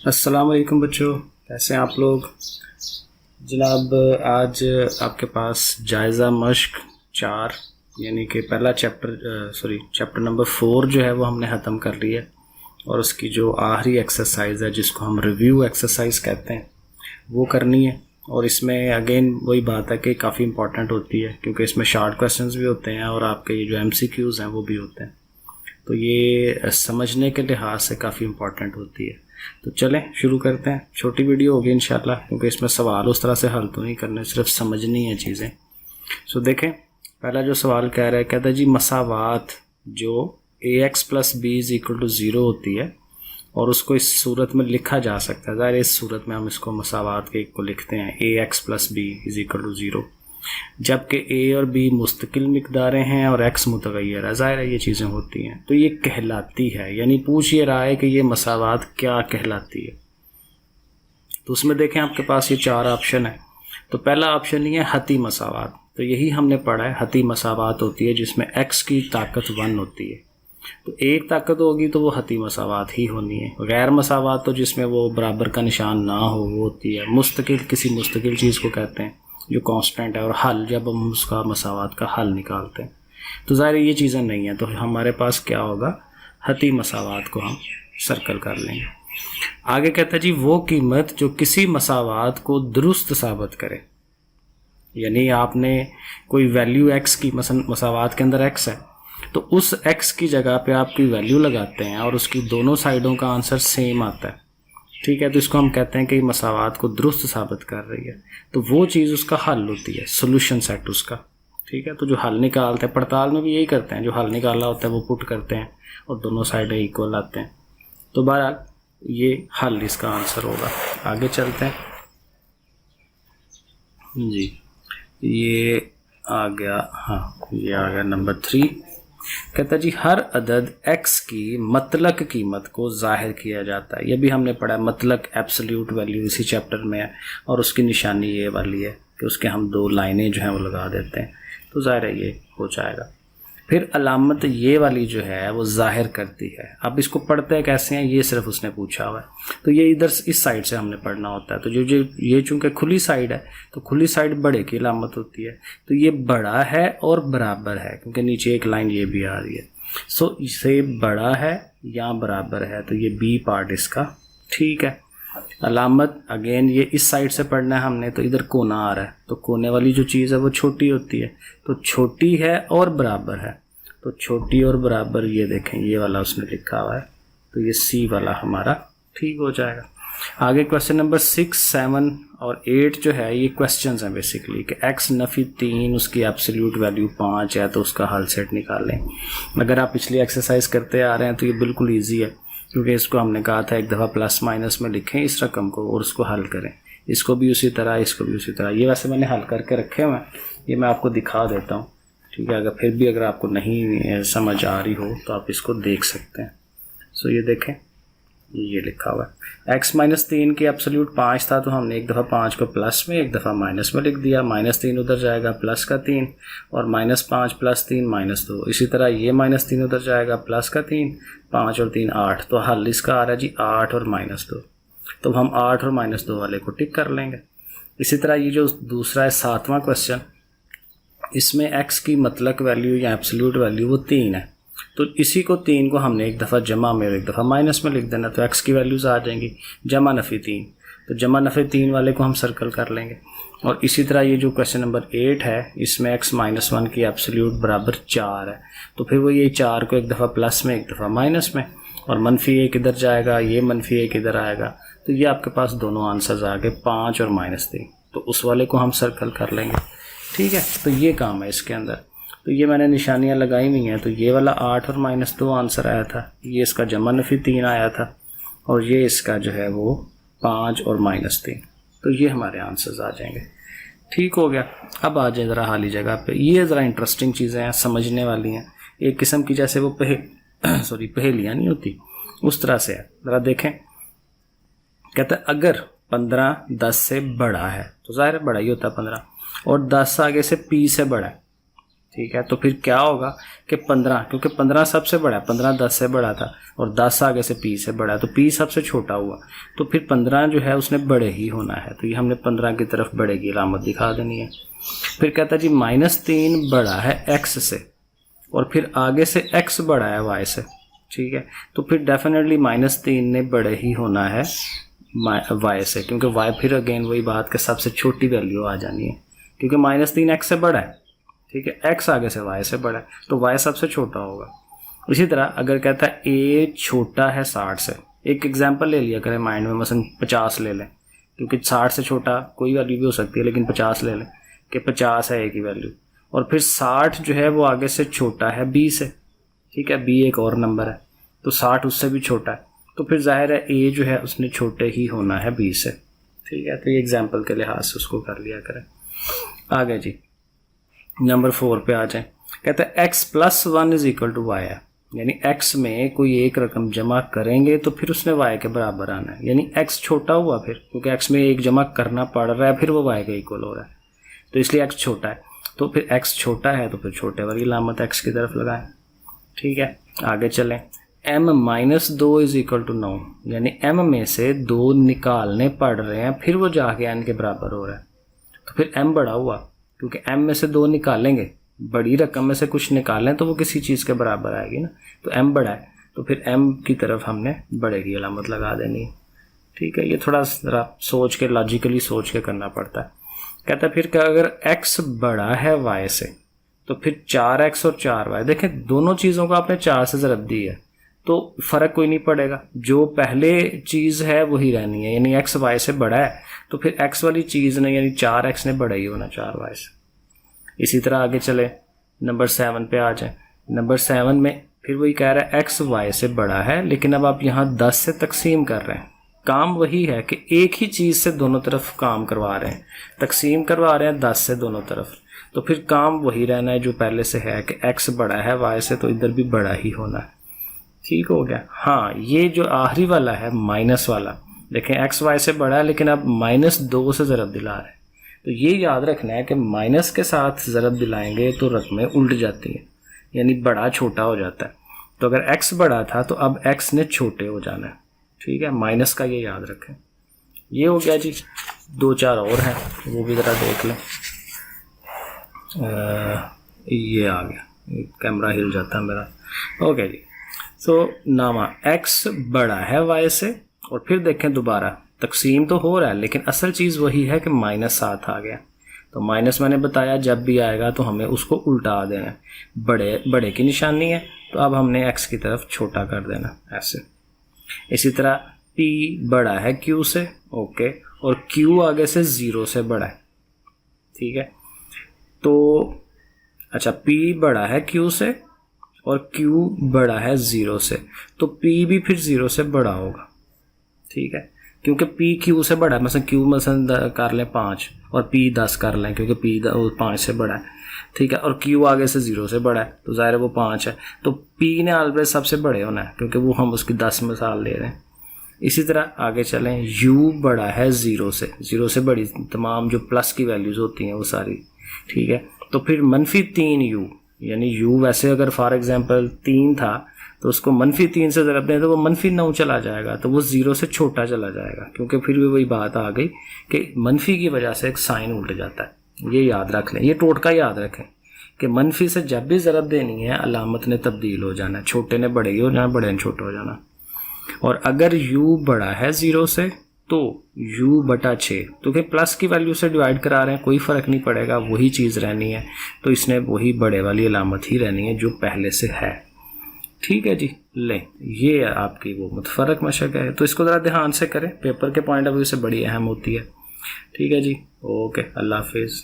अस्सलाम वालेकुम बच्चों, कैसे हैं आप लोग। जनाब आज आपके पास जायज़ा मश्क 4 यानी कि पहला चैप्टर नंबर 4 जो है वो हमने ख़त्म कर लिया और उसकी जो आखिरी एक्सरसाइज है जिसको हम रिव्यू एक्सरसाइज कहते हैं वो करनी है। और इसमें अगेन वही बात है कि काफ़ी इंपॉर्टेंट होती है क्योंकि इसमें शॉर्ट क्वेश्चंस भी होते हैं और आपके ये जो MCQs हैं वो भी होते हैं, तो ये समझने के लिहाज से काफ़ी इंपॉर्टेंट होती है। तो चलें शुरू करते हैं। छोटी वीडियो होगी इंशाल्लाह क्योंकि इसमें सवाल उस तरह से हल तो नहीं करने, सिर्फ समझनी है चीज़ें। सो देखें, पहला जो सवाल कह रहा है, कहता है जी मसावात जो AX + B = 0 होती है और उसको इस सूरत में लिखा जा सकता है। ज़ाहिर इस सूरत में हम इसको मसावात के को लिखते हैं AX + B = 0, जबकि A और B मुस्तकिल मिकदारें हैं और X मुतग़य्यर है। ज़ाहिर है ये चीज़ें होती हैं, तो ये कहलाती है, यानी पूछ ये रहा है कि ये मसावात क्या कहलाती है। तो उसमें देखें आपके पास ये 4 ऑप्शन है। तो पहला ऑप्शन ये है हती मसावात, तो यही हमने पढ़ा है। हती मसावात होती है जिसमें X की ताकत 1 होती है, तो एक ताकत होगी तो वो हती मसावात ही होनी है। गैर मसावात तो जिसमें वो बराबर का निशान ना हो वो होती है मुस्तकिल। किसी मुस्तकिल चीज़ को कहते हैं जो कांस्टेंट है, और हल जब हम उसका मसावात का हल निकालते हैं। तो ज़ाहिर ये चीज़ें नहीं हैं, तो हमारे पास क्या होगा, हती मसावात को हम सर्कल कर लेंगे। आगे कहता है जी वो कीमत जो किसी मसावात को दुरुस्त साबित करे, यानी आपने कोई वैल्यू X की मसावात के अंदर X है तो उस X की जगह पे आपकी वैल्यू लगाते हैं और उसकी दोनों साइडों का आंसर सेम आता है, ठीक है। तो इसको हम कहते हैं कि मसावात को दुरुस्त साबित कर रही है, तो वो चीज़ उसका हल होती है, सोल्यूशन सेट उसका, ठीक है। तो जो हल निकालते हैं, पड़ताल में भी यही करते हैं, जो हल निकाला होता है वो पुट करते हैं और दोनों साइडें इक्वल आते हैं। तो बहरहाल ये हल इसका आंसर होगा। आगे चलते हैं जी, ये आ गया, हाँ ये आ गया नंबर 3। कहता जी हर अदद X की मतलक कीमत को जाहिर किया जाता है। ये भी हमने पढ़ा, मतलक एब्सोल्यूट वैल्यू इसी चैप्टर में है और उसकी निशानी ये वाली है कि उसके हम 2 लाइनें जो हैं वो लगा देते हैं, तो जाहिर है ये हो जाएगा। फिर अलामत ये वाली जो है वो जाहिर करती है। अब इसको पढ़ते हैं कैसे हैं, ये सिर्फ उसने पूछा हुआ है, तो ये इधर इस साइड से हमने पढ़ना होता है। तो जो ये चूँकि खुली साइड है तो खुली साइड बड़े की अलामत होती है, तो ये बड़ा है और बराबर है क्योंकि नीचे एक लाइन ये भी आ रही है। सो इसे बड़ा है या बराबर है, तो ये B पार्ट इसका ठीक है। अलामत अगेन ये इस साइड से पढ़ना है हमने, तो इधर कोना आ रहा है, तो कोने वाली जो चीज़ है वो छोटी होती है, तो छोटी है और बराबर है, तो छोटी और बराबर ये देखें ये वाला उसने लिखा हुआ है, तो ये C वाला हमारा ठीक हो जाएगा। आगे क्वेश्चन नंबर 6, 7 और 8 जो है ये क्वेश्चंस हैं बेसिकली कि X नफ़ी 3 उसकी एब्सोल्यूट वैल्यू 5 है तो उसका हल सेट निकालें। अगर आप पिछली एक्सरसाइज करते आ रहे हैं तो ये बिल्कुल ईजी है क्योंकि इसको हमने कहा था एक दफ़ा प्लस माइनस में लिखें इस रकम को और उसको हल करें। इसको भी उसी तरह, इसको भी उसी तरह। ये वैसे मैंने हल करके रखे हुए हैं, ये मैं आपको दिखा देता हूँ, ठीक है। अगर फिर भी अगर आपको नहीं समझ आ रही हो तो आप इसको देख सकते हैं। सो ये देखें ये लिखा हुआ है X - 3 की एब्सोल्यूट 5 था, तो हमने एक दफ़ा 5 को प्लस में एक दफ़ा माइनस में लिख दिया। -3 उधर जाएगा प्लस का 3 और -5 + 3 -2। इसी तरह ये -3 उधर जाएगा प्लस का 3, 5 और 3 8। तो हल इसका आ रहा है जी 8 और -2, तो हम 8 और -2 वाले को टिक कर लेंगे। इसी तरह ये जो दूसरा है 7वां क्वेश्चन, इसमें X की मतलक वैल्यू या एब्सोल्यूट वैल्यू वो 3 है, तो इसी को 3 को हमने एक दफ़ा जमा में और एक दफ़ा माइनस में लिख देना, तो X की वैल्यूज़ आ जाएंगी जमा नफ़ी 3, तो जमा नफ़ी 3 वाले को हम सर्कल कर लेंगे। और इसी तरह ये जो क्वेश्चन नंबर 8 है इसमें X - 1 की एब्सोल्यूट बराबर 4 है, तो फिर वो ये 4 को एक दफ़ा प्लस में एक दफ़ा माइनस में, और -1 इधर जाएगा, ये -1 इधर आएगा, तो ये आपके पास दोनों आंसर्स आ गए 5 और -3, तो उस वाले को हम सर्कल कर लेंगे, ठीक है। तो ये काम है इसके अंदर। तो ये मैंने निशानियाँ लगाई हुई हैं, तो ये वाला 8 और -2 आंसर आया था, ये इसका जमा नफ़ी 3 आया था, और ये इसका जो है वो 5 और -3, तो ये हमारे आंसर्स आ जाएंगे। ठीक हो गया। अब आ जाए ज़रा हाली जगह पे, ये ज़रा इंटरेस्टिंग चीज़ें हैं, समझने वाली हैं, एक किस्म की जैसे वो पहेलियाँ नहीं होती उस तरह से है। ज़रा देखें, कहता है अगर 15 10 से बड़ा है, तो ज़ाहिर बड़ा ही होता है 15, और 10 आगे से P से बड़ा है, ठीक है। तो फिर क्या होगा कि 15, क्योंकि 15 सबसे बड़ा है, 15 10 से बड़ा था और 10 आगे से p से बड़ा है, तो p सबसे छोटा हुआ, तो फिर 15 जो है उसने बड़े ही होना है, तो ये हमने 15 की तरफ बड़े की अलामत दिखा देनी है। फिर कहता है जी -3 बड़ा है x से और फिर आगे से x बड़ा है y से, ठीक है। तो फिर डेफिनेटली -3 ने बड़े ही होना है y से, क्योंकि y फिर अगेन वही बात कि सबसे छोटी वैल्यू आ जानी है, क्योंकि -3 x से बड़ा है, ठीक है। x आगे से y से बड़ा है, तो y सबसे छोटा होगा। इसी तरह अगर कहता है a छोटा है 60 से, एक एग्जांपल ले लिया करें माइंड में, मसलन 50 ले लें, क्योंकि 60 से छोटा कोई वैल्यू भी हो सकती है, लेकिन 50 ले लें कि 50 है a की वैल्यू, और फिर 60 जो है वो आगे से छोटा है b से, ठीक है। b एक और नंबर है, तो 60 उससे भी छोटा है, तो फिर जाहिर है a जो है उसने छोटे ही होना है b से, ठीक है। तो ये एग्जांपल के लिहाज से उसको कर लिया करें। आगे जी नंबर 4 पे आ जाए। कहता है x + 1 = y है, यानी x में कोई एक रकम जमा करेंगे तो फिर उसने y के बराबर आना है, यानी x छोटा हुआ फिर, क्योंकि x में एक जमा करना पड़ रहा है, फिर वो y के इक्वल हो रहा है, तो इसलिए x छोटा है। तो फिर x छोटा है तो फिर छोटे वाली अलामत x की तरफ लगाएं, ठीक है। आगे चलें। m - 2 = 9, यानी m में से 2 निकालने पड़ रहे हैं, फिर वो जाके n के बराबर हो रहा है, तो फिर m बड़ा हुआ, क्योंकि m में से 2 निकालेंगे, बड़ी रकम में से कुछ निकालें तो वो किसी चीज़ के बराबर आएगी ना, तो m बड़ा है, तो फिर m की तरफ हमने बड़े की अलामत लगा देनी है, ठीक है। ये थोड़ा ज़रा सोच के, लॉजिकली सोच के करना पड़ता है। कहता है फिर क्या, अगर x बड़ा है y से तो फिर 4x और 4y, देखें दोनों चीज़ों को आपने 4 से ज़रब दी है, तो फ़र्क कोई नहीं पड़ेगा, जो पहले चीज़ है वही रहनी है, यानी x y से बड़ा है तो फिर x वाली चीज़ ने, यानी 4x ने बड़ा ही होना 4y से। इसी तरह आगे चले, नंबर 7 पे आ जाए। नंबर 7 में फिर वही कह रहा है x y से बड़ा है, लेकिन अब आप यहाँ 10 से तकसीम कर रहे हैं, काम वही है कि एक ही चीज़ से दोनों तरफ काम करवा रहे हैं, तकसीम करवा रहे हैं 10 से दोनों तरफ, तो फिर काम वही रहना है जो पहले से है कि x बड़ा है y से, तो इधर भी बड़ा ही होना है, ठीक हो गया। हाँ, ये जो आखिरी वाला है माइनस वाला, देखें x y से बड़ा है लेकिन अब -2 से ज़रब दिला रहे हैं, तो ये याद रखना है कि माइनस के साथ ज़रब दिलाएंगे तो रकमें उल्ट जाती हैं, यानी बड़ा छोटा हो जाता है। तो अगर x बड़ा था तो अब x ने छोटे हो जाना है, ठीक है, माइनस का ये याद रखें। ये हो गया जी। 2-4 और हैं, वो भी ज़रा देख लें। ये आ गया, कैमरा हिल जाता है मेरा। ओके जी। सो नामा x बड़ा है y से, और फिर देखें दोबारा तकसीम तो हो रहा है, लेकिन असल चीज़ वही है कि -7 आ गया, तो माइनस मैंने बताया जब भी आएगा तो हमें उसको उल्टा देना है, बड़े की निशानी है, तो अब हमने x की तरफ छोटा कर देना ऐसे। इसी तरह p बड़ा है q से, ओके, और q आगे से 0 से बड़ा है, ठीक है। तो अच्छा, p बड़ा है q से और q बड़ा है 0 से, तो p भी फिर 0 से बड़ा होगा, ठीक है, क्योंकि p q से बड़ा है। मतलब q मसलन कर लें 5 और p 10 कर लें, क्योंकि p 5 से बड़ा है, ठीक है, और q आगे से 0 से बड़ा है, तो ज़ाहिर है वो 5 है, तो p ने ऑलवेज सबसे बड़े होना है, क्योंकि वो हम उसकी 10 मिसाल ले रहे हैं। इसी तरह आगे चलें, u बड़ा है 0 से, 0 से बड़ी तमाम जो प्लस की वैल्यूज़ होती हैं वो सारी, ठीक है। तो फिर -3u, यानी u वैसे अगर फॉर एग्जांपल 3 था तो उसको -3 से ज़रब दें तो वो -9 चला जाएगा, तो वो 0 से छोटा चला जाएगा, क्योंकि फिर भी वही बात आ गई कि मनफी की वजह से एक साइन उल्ट जाता है। ये याद रख लें, ये टोटका याद रखें कि मनफी से जब भी ज़रब देनी है अलामत ने तब्दील हो जाना है, छोटे ने बड़े ही हो जाना, बड़े ने छोटे हो जाना। और अगर u बड़ा है 0 से तो u/6, तो फिर प्लस की वैल्यू से डिवाइड करा रहे हैं, कोई फ़र्क नहीं पड़ेगा, वही चीज़ रहनी है, तो इसने वही बड़े वाली अलामत ही रहनी है जो पहले से है, ठीक है जी। लें, ये आपकी वो मुतफरक मशक है, तो इसको ज़रा ध्यान से करें, पेपर के पॉइंट ऑफ व्यू से बड़ी अहम होती है, ठीक है जी। ओके, अल्लाह हाफिज़।